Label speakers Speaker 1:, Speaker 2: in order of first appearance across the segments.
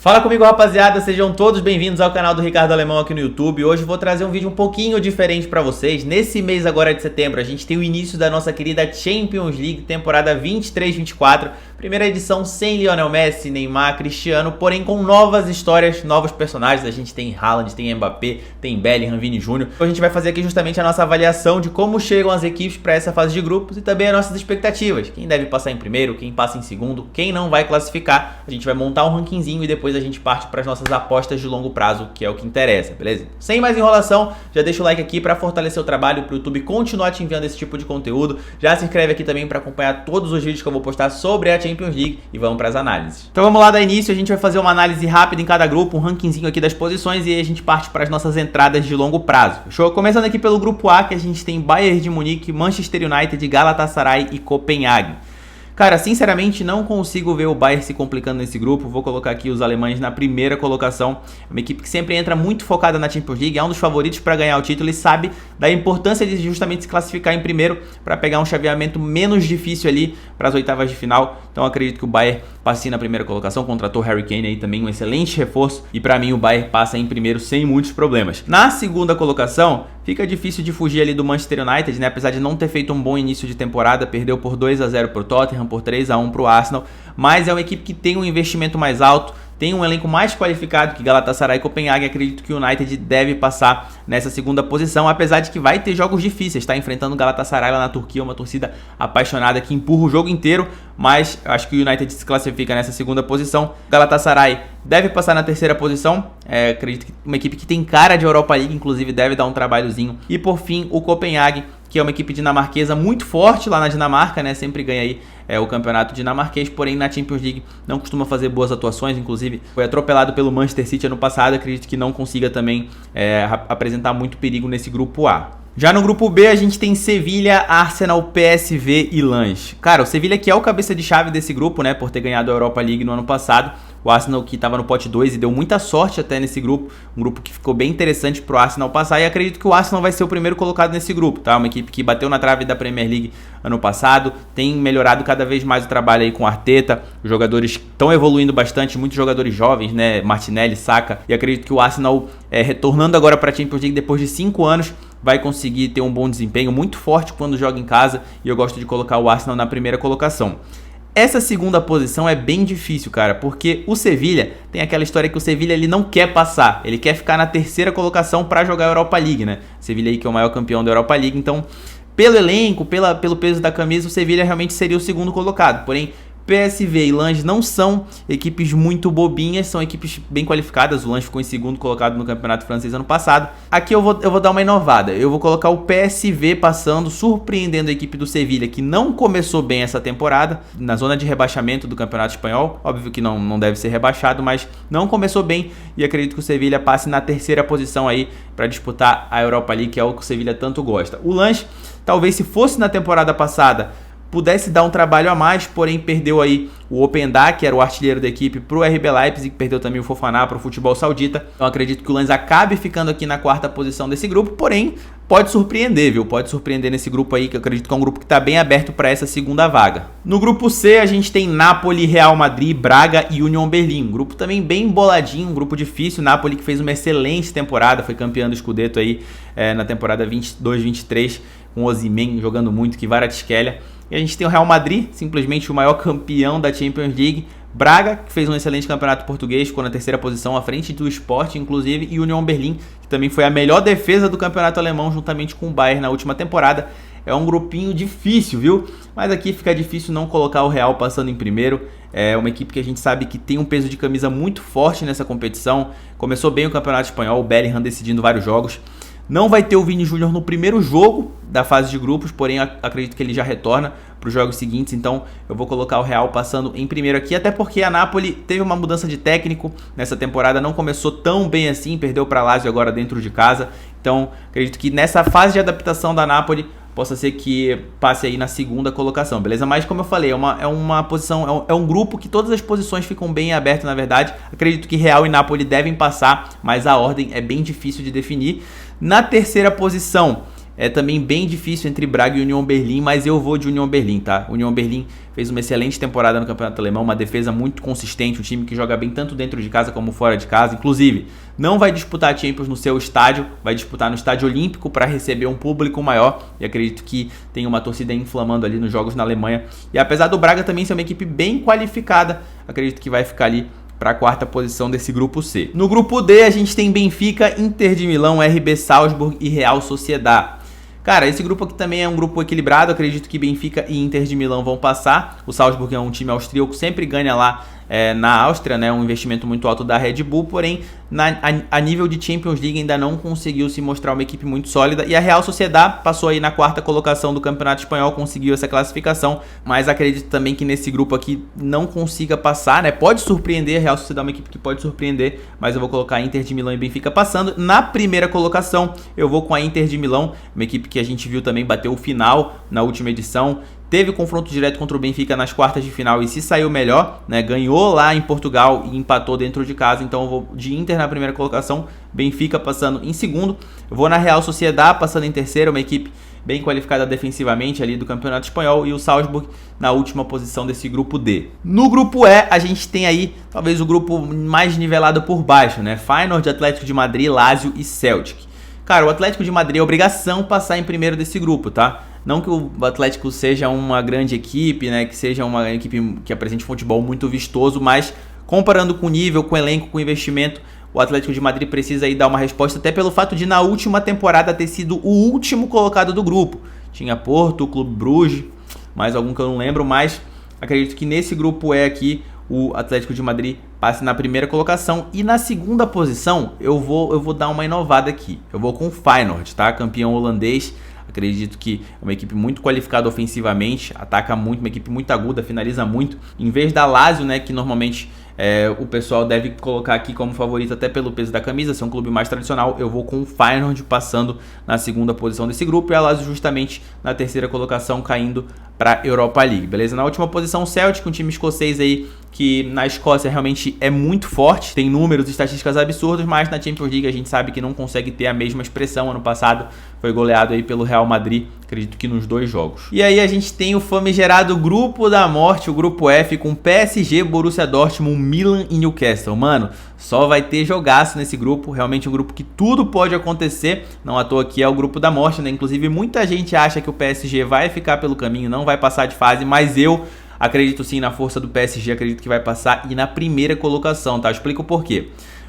Speaker 1: Fala comigo, rapaziada, sejam todos bem-vindos ao canal do Ricardo Alemão aqui no YouTube. Hoje vou trazer um vídeo um pouquinho diferente pra vocês. Nesse mês agora de setembro, a gente tem o início da nossa querida Champions League, temporada 23-24. Primeira edição sem Lionel Messi, Neymar, Cristiano, porém com novas histórias, novos personagens. A gente tem Haaland, tem Mbappé, tem Bellingham, Vini Júnior. Então a gente vai fazer aqui justamente a nossa avaliação de como chegam as equipes para essa fase de grupos e também as nossas expectativas. Quem deve passar em primeiro, quem passa em segundo, quem não vai classificar. A gente vai montar um rankingzinho e depois a gente parte para as nossas apostas de longo prazo, que é o que interessa, beleza? Sem mais enrolação, já deixa o like aqui para fortalecer o trabalho, para o YouTube continuar te enviando esse tipo de conteúdo. Já se inscreve aqui também para acompanhar todos os vídeos que eu vou postar sobre a Champions League e vamos para as análises. Então vamos lá dar início, a gente vai fazer uma análise rápida em cada grupo, um rankingzinho aqui das posições e aí a gente parte para as nossas entradas de longo prazo. Fechou? Começando aqui pelo grupo A, que a gente tem Bayern de Munique, Manchester United, Galatasaray e Copenhague. Cara, sinceramente não consigo ver o Bayern se complicando nesse grupo. Vou colocar aqui os alemães na primeira colocação. É uma equipe que sempre entra muito focada na Champions League, é um dos favoritos para ganhar o título e sabe da importância de justamente se classificar em primeiro para pegar um chaveamento menos difícil ali para as oitavas de final. Então acredito que o Bayern passe na primeira colocação, contratou Harry Kane aí também, um excelente reforço e para mim o Bayern passa em primeiro sem muitos problemas. Na segunda colocação, fica difícil de fugir ali do Manchester United, né? Apesar de não ter feito um bom início de temporada, perdeu por 2-0 para o Tottenham, por 3-1 para o Arsenal, mas é uma equipe que tem um investimento mais alto, tem um elenco mais qualificado que Galatasaray e Copenhague. Acredito que o United deve passar nessa segunda posição, apesar de que vai ter jogos difíceis, está enfrentando o Galatasaray lá na Turquia, uma torcida apaixonada que empurra o jogo inteiro, mas acho que o United se classifica nessa segunda posição. Galatasaray deve passar na terceira posição, acredito que uma equipe que tem cara de Europa League, inclusive deve dar um trabalhozinho. E por fim, o Copenhague, que é uma equipe dinamarquesa muito forte lá na Dinamarca, né? Sempre ganha aí o campeonato dinamarquês, porém na Champions League não costuma fazer boas atuações, inclusive foi atropelado pelo Manchester City ano passado, acredito que não consiga também apresentar muito perigo nesse grupo A. Já no grupo B a gente tem Sevilha, Arsenal, PSV e Lens. Cara, o Sevilha que é o cabeça de chave desse grupo, né? Por ter ganhado a Europa League no ano passado. O Arsenal que estava no pote 2 e deu muita sorte até nesse grupo. Um grupo que ficou bem interessante para o Arsenal passar. E acredito que o Arsenal vai ser o primeiro colocado nesse grupo, tá? Uma equipe que bateu na trave da Premier League ano passado. Tem melhorado cada vez mais o trabalho aí com o Arteta. Os jogadores estão evoluindo bastante. Muitos jogadores jovens, né? Martinelli, Saka. E acredito que o Arsenal, retornando agora para a Champions League depois de 5 anos, vai conseguir ter um bom desempenho, muito forte quando joga em casa. E eu gosto de colocar o Arsenal na primeira colocação. Essa segunda posição é bem difícil, cara, porque o Sevilha tem aquela história que o Sevilha ele não quer passar, ele quer ficar na terceira colocação para jogar a Europa League, né? O Sevilha aí que é o maior campeão da Europa League, então pelo elenco, pelo peso da camisa, o Sevilha realmente seria o segundo colocado, porém PSV e Lens não são equipes muito bobinhas, são equipes bem qualificadas. O Lens ficou em segundo colocado no campeonato francês ano passado. Aqui eu vou dar uma inovada, eu vou colocar o PSV passando, surpreendendo a equipe do Sevilha, que não começou bem essa temporada, na zona de rebaixamento do campeonato espanhol. Óbvio que não deve ser rebaixado, mas não começou bem e acredito que o Sevilha passe na terceira posição aí para disputar a Europa League, que é o que o Sevilha tanto gosta. O Lens, talvez se fosse na temporada passada, pudesse dar um trabalho a mais, porém perdeu aí o Openda, que era o artilheiro da equipe, para o RB Leipzig, perdeu também o Fofana para o futebol saudita. Então acredito que o Lens acabe ficando aqui na quarta posição desse grupo, porém pode surpreender, viu? Pode surpreender nesse grupo aí, que eu acredito que é um grupo que está bem aberto para essa segunda vaga. No grupo C a gente tem Napoli, Real Madrid, Braga e Union Berlim. Um grupo também bem boladinho, um grupo difícil. Napoli que fez uma excelente temporada, foi campeão do Scudetto aí na temporada 22-23, com o Osimhen jogando muito, que Kvaratskhelia. E a gente tem o Real Madrid, simplesmente o maior campeão da Champions League. Braga, que fez um excelente campeonato português, ficou na terceira posição, à frente do Sport, inclusive. E Union Berlim, que também foi a melhor defesa do campeonato alemão, juntamente com o Bayern na última temporada. É um grupinho difícil, viu? Mas aqui fica difícil não colocar o Real passando em primeiro. É uma equipe que a gente sabe que tem um peso de camisa muito forte nessa competição. Começou bem o campeonato espanhol, o Bellingham decidindo vários jogos. Não vai ter o Vini Júnior no primeiro jogo da fase de grupos, porém acredito que ele já retorna para os jogos seguintes, então eu vou colocar o Real passando em primeiro aqui, até porque a Napoli teve uma mudança de técnico nessa temporada, não começou tão bem assim, perdeu para a Lazio agora dentro de casa, então acredito que nessa fase de adaptação da Napoli possa ser que passe aí na segunda colocação, beleza? Mas como eu falei, é uma posição, é um grupo que todas as posições ficam bem abertas, na verdade. Acredito que Real e Napoli devem passar, mas a ordem é bem difícil de definir. Na terceira posição, É também bem difícil entre Braga e Union Berlin, mas eu vou de Union Berlin, tá? Union Berlin fez uma excelente temporada no Campeonato Alemão, uma defesa muito consistente, um time que joga bem tanto dentro de casa como fora de casa. Inclusive, não vai disputar a Champions no seu estádio, vai disputar no Estádio Olímpico para receber um público maior, e acredito que tem uma torcida inflamando ali nos jogos na Alemanha. E apesar do Braga também ser uma equipe bem qualificada, acredito que vai ficar ali para a quarta posição desse grupo C. No grupo D, a gente tem Benfica, Inter de Milão, RB Salzburg e Real Sociedad. Cara, esse grupo aqui também é um grupo equilibrado, acredito que Benfica e Inter de Milão vão passar. O Salzburg é um time austríaco, sempre ganha lá na Áustria, né, um investimento muito alto da Red Bull, porém a nível de Champions League ainda não conseguiu se mostrar uma equipe muito sólida, e a Real Sociedad passou aí na quarta colocação do Campeonato Espanhol, conseguiu essa classificação, mas acredito também que nesse grupo aqui não consiga passar, né, pode surpreender, a Real Sociedad é uma equipe que pode surpreender, mas eu vou colocar Inter de Milão e Benfica passando. Na primeira colocação eu vou com a Inter de Milão, uma equipe que a gente viu também bater o final na última edição, teve confronto direto contra o Benfica nas quartas de final e se saiu melhor, né? Ganhou lá em Portugal e empatou dentro de casa. Então eu vou de Inter na primeira colocação, Benfica passando em segundo. Eu vou na Real Sociedad passando em terceiro, uma equipe bem qualificada defensivamente ali do Campeonato Espanhol, e o Salzburg na última posição desse grupo D. No grupo E, a gente tem aí talvez o grupo mais nivelado por baixo, né? Feyenoord, Atlético de Madrid, Lazio e Celtic. Cara, o Atlético de Madrid é obrigação passar em primeiro desse grupo, tá? Não que o Atlético seja uma grande equipe, né, que seja uma equipe que apresente futebol muito vistoso, mas comparando com o nível, com o elenco, com o investimento, o Atlético de Madrid precisa aí dar uma resposta, até pelo fato de na última temporada ter sido o último colocado do grupo. Tinha Porto, o Clube Bruges, mais algum que eu não lembro, mas acredito que nesse grupo E aqui o Atlético de Madrid passe na primeira colocação, e na segunda posição eu vou dar uma inovada aqui. Eu vou com o Feyenoord, tá? Campeão holandês. Acredito que é uma equipe muito qualificada ofensivamente, ataca muito, uma equipe muito aguda, finaliza muito. Em vez da Lazio, né, que normalmente o pessoal deve colocar aqui como favorito até pelo peso da camisa, ser um clube mais tradicional, eu vou com o Feyenoord passando na segunda posição desse grupo, e a Lazio justamente na terceira colocação, caindo para a Europa League, beleza? Na última posição, o Celtic, um time escocês aí que na Escócia realmente é muito forte, tem números e estatísticas absurdos, mas na Champions League a gente sabe que não consegue ter a mesma expressão. Ano passado foi goleado aí pelo Real Madrid, acredito que nos 2 jogos. E aí a gente tem o famigerado grupo da morte, o grupo F, com PSG, Borussia Dortmund, Milan e Newcastle. Mano, só vai ter jogaço nesse grupo, realmente um grupo que tudo pode acontecer, não à toa que é o grupo da morte, né? Inclusive muita gente acha que o PSG vai ficar pelo caminho, não vai passar de fase, mas eu acredito sim na força do PSG, acredito que vai passar e na primeira colocação, tá? Eu explico por quê.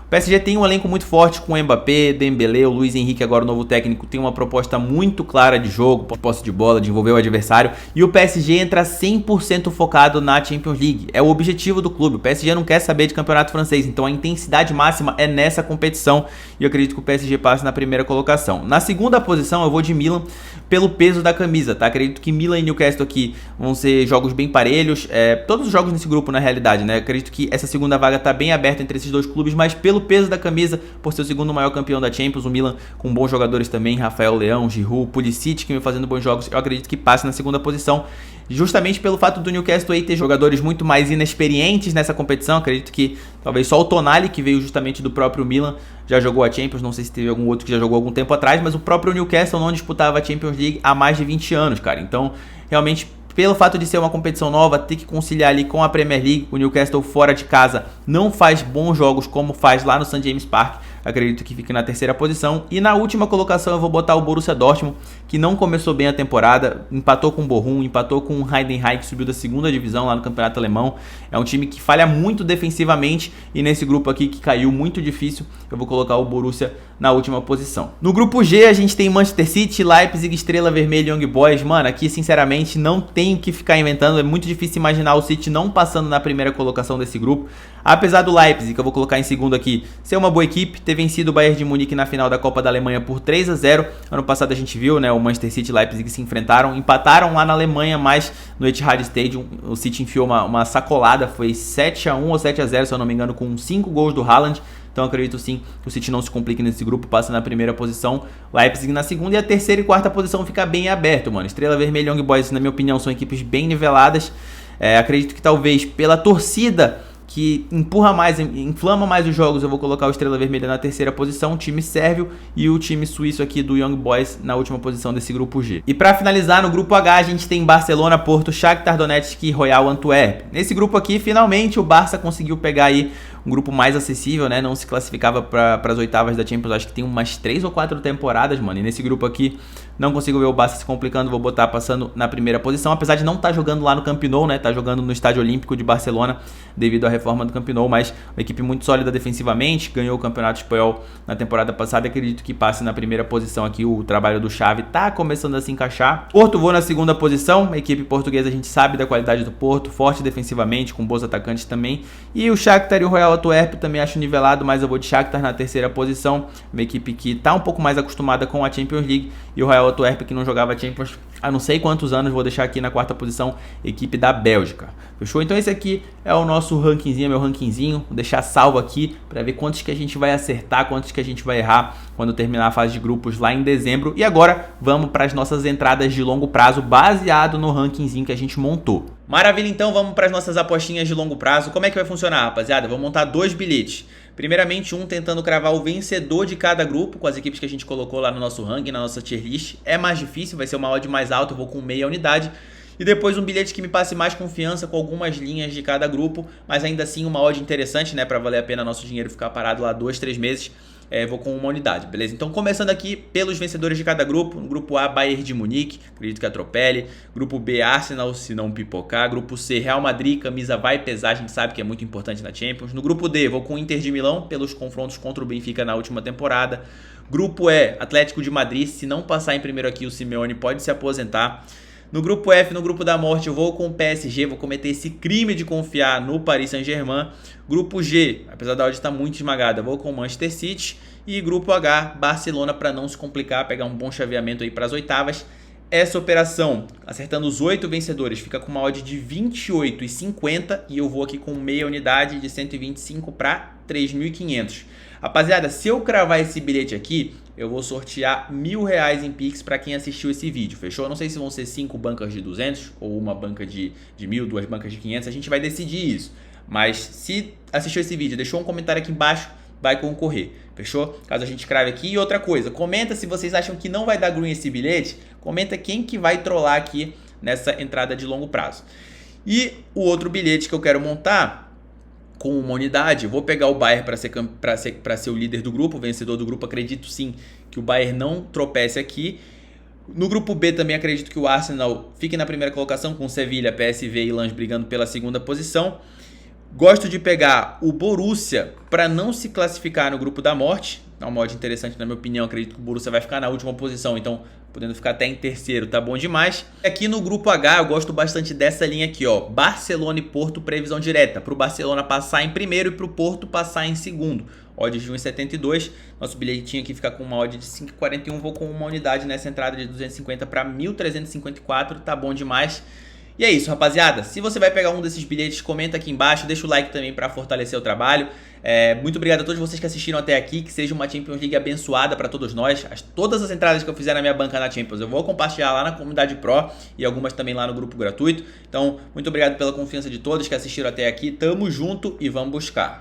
Speaker 1: O PSG tem um elenco muito forte com Mbappé, Dembélé, o Luiz Henrique, agora o novo técnico, tem uma proposta muito clara de jogo, posse de bola, de envolver o adversário, e o PSG entra 100% focado na Champions League. É o objetivo do clube. O PSG não quer saber de campeonato francês, então a intensidade máxima é nessa competição, e eu acredito que o PSG passe na primeira colocação. Na segunda posição eu vou de Milan pelo peso da camisa, tá? Acredito que Milan e Newcastle aqui vão ser jogos bem parelhos, todos os jogos nesse grupo na realidade, né? Acredito que essa segunda vaga tá bem aberta entre esses dois clubes, mas pelo peso da camisa, por ser o segundo maior campeão da Champions, o Milan com bons jogadores também, Rafael Leão, Giroud, Pulisic, que vem fazendo bons jogos, eu acredito que passe na segunda posição, justamente pelo fato do Newcastle aí ter jogadores muito mais inexperientes nessa competição. Acredito que talvez só o Tonali, que veio justamente do próprio Milan, já jogou a Champions, não sei se teve algum outro que já jogou algum tempo atrás, mas o próprio Newcastle não disputava a Champions League há mais de 20 anos, cara. Então, realmente, pelo fato de ser uma competição nova, ter que conciliar ali com a Premier League, o Newcastle fora de casa não faz bons jogos como faz lá no St. James Park. Acredito que fique na terceira posição. E na última colocação eu vou botar o Borussia Dortmund, que não começou bem a temporada, empatou com o Bochum, empatou com o Heidenheim, que subiu da segunda divisão lá no campeonato alemão. É um time que falha muito defensivamente, e nesse grupo aqui que caiu muito difícil, eu vou colocar o Borussia na última posição. No grupo G a gente tem Manchester City, Leipzig, Estrela Vermelha e Young Boys. Mano, aqui sinceramente não tem o que ficar inventando, é muito difícil imaginar o City não passando na primeira colocação desse grupo. Apesar do Leipzig, que eu vou colocar em segundo aqui, ser uma boa equipe, ter vencido o Bayern de Munique na final da Copa da Alemanha por 3-0. Ano passado a gente viu, né, o Manchester City e Leipzig se enfrentaram, empataram lá na Alemanha, mas no Etihad Stadium o City enfiou uma sacolada, foi 7-1 ou 7-0, se eu não me engano, com 5 gols do Haaland. Então acredito sim que o City não se complique nesse grupo, passa na primeira posição, Leipzig na segunda, e a terceira e quarta posição fica bem aberto, mano. Estrela Vermelha e Young Boys, na minha opinião, são equipes bem niveladas. Acredito que talvez pela torcida que empurra mais, inflama mais os jogos, eu vou colocar o Estrela Vermelha na terceira posição, o time sérvio e o time suíço aqui do Young Boys na última posição desse grupo G. E para finalizar, no grupo H, a gente tem Barcelona, Porto, Shakhtar Donetsk e Royal Antwerp. Nesse grupo aqui, finalmente o Barça conseguiu pegar aí um grupo mais acessível, né? Não se classificava para as oitavas da Champions, acho que tem umas 3 ou 4 temporadas, mano. E nesse grupo aqui, não consigo ver o Barça se complicando, vou botar passando na primeira posição, apesar de não estar jogando lá no Camp Nou, né? Tá jogando no Estádio Olímpico de Barcelona devido à reforma do Camp Nou, mas uma equipe muito sólida defensivamente, ganhou o Campeonato Espanhol na temporada passada, acredito que passe na primeira posição aqui. O trabalho do Xavi tá começando a se encaixar. Porto vou na segunda posição, a equipe portuguesa a gente sabe da qualidade do Porto, forte defensivamente, com bons atacantes também, e o Shakhtar e o Royal Antwerp também acho nivelado, mas eu vou de Shakhtar na terceira posição, uma equipe que tá um pouco mais acostumada com a Champions League, e o Royal Antwerp que não jogava Champions há não sei quantos anos, vou deixar aqui na quarta posição, equipe da Bélgica. Fechou? Então esse aqui é o nosso rankingzinho, meu rankingzinho, vou deixar salvo aqui para ver quantos que a gente vai acertar, quantos que a gente vai errar quando terminar a fase de grupos lá em dezembro. E agora vamos para as nossas entradas de longo prazo, baseado no rankingzinho que a gente montou. Maravilha, então vamos para as nossas apostinhas de longo prazo. Como é que vai funcionar, rapaziada? Vou montar 2 bilhetes. Primeiramente, um tentando cravar o vencedor de cada grupo, com as equipes que a gente colocou lá no nosso ranking, na nossa tier list. É mais difícil, vai ser uma odd mais alta, eu vou com meia unidade. E depois um bilhete que me passe mais confiança com algumas linhas de cada grupo, mas ainda assim uma odd interessante, né, para valer a pena nosso dinheiro ficar parado lá 2, 3 meses. Vou com uma unidade, beleza? Então começando aqui pelos vencedores de cada grupo. No grupo A, Bayern de Munique, acredito que atropele. Grupo B, Arsenal, se não pipocar. Grupo C, Real Madrid, camisa vai pesar, a gente sabe que é muito importante na Champions. No grupo D, vou com Inter de Milão, pelos confrontos contra o Benfica na última temporada. Grupo E, Atlético de Madrid, se não passar em primeiro aqui o Simeone pode se aposentar. No grupo F, no grupo da morte, eu vou com o PSG, vou cometer esse crime de confiar no Paris Saint-Germain. Grupo G, apesar da odd estar muito esmagada, vou com o Manchester City. E grupo H, Barcelona, para não se complicar, pegar um bom chaveamento aí para as oitavas. Essa operação, acertando os 8 vencedores, fica com uma odd de 28,50 e eu vou aqui com meia unidade de 125 para 3.500. Rapaziada, se eu cravar esse bilhete aqui, eu vou sortear R$1.000 em Pix para quem assistiu esse vídeo, fechou? Eu não sei se vão ser 5 bancas de 200 ou uma banca de 1.000, 2 bancas de 500, a gente vai decidir isso. Mas se assistiu esse vídeo, deixou um comentário aqui embaixo, vai concorrer, fechou? Caso a gente crave aqui. E outra coisa, comenta se vocês acham que não vai dar green esse bilhete, comenta quem que vai trollar aqui nessa entrada de longo prazo. E o outro bilhete que eu quero montar com uma unidade, vou pegar o Bayern para ser o líder do grupo, o vencedor do grupo. Acredito sim que o Bayern não tropece aqui. No grupo B também acredito que o Arsenal fique na primeira colocação, com Sevilha, PSV e Lens brigando pela segunda posição. Gosto de pegar o Borussia para não se classificar no grupo da morte. É uma odd interessante na minha opinião, acredito que o Borussia vai ficar na última posição, então podendo ficar até em terceiro, tá bom demais. Aqui no grupo H eu gosto bastante dessa linha aqui, ó, Barcelona e Porto, previsão direta, para o Barcelona passar em primeiro e para o Porto passar em segundo. Odd de 1,72, nosso bilhetinho aqui fica com uma odd de 5,41, vou com uma unidade nessa entrada de 250 para 1.354, tá bom demais. E é isso, rapaziada. Se você vai pegar um desses bilhetes, comenta aqui embaixo, deixa o like também para fortalecer o trabalho. Muito obrigado a todos vocês que assistiram até aqui, que seja uma Champions League abençoada para todos nós. Todas as entradas que eu fizer na minha banca na Champions eu vou compartilhar lá na comunidade Pro e algumas também lá no grupo gratuito. Então, muito obrigado pela confiança de todos que assistiram até aqui. Tamo junto e vamos buscar.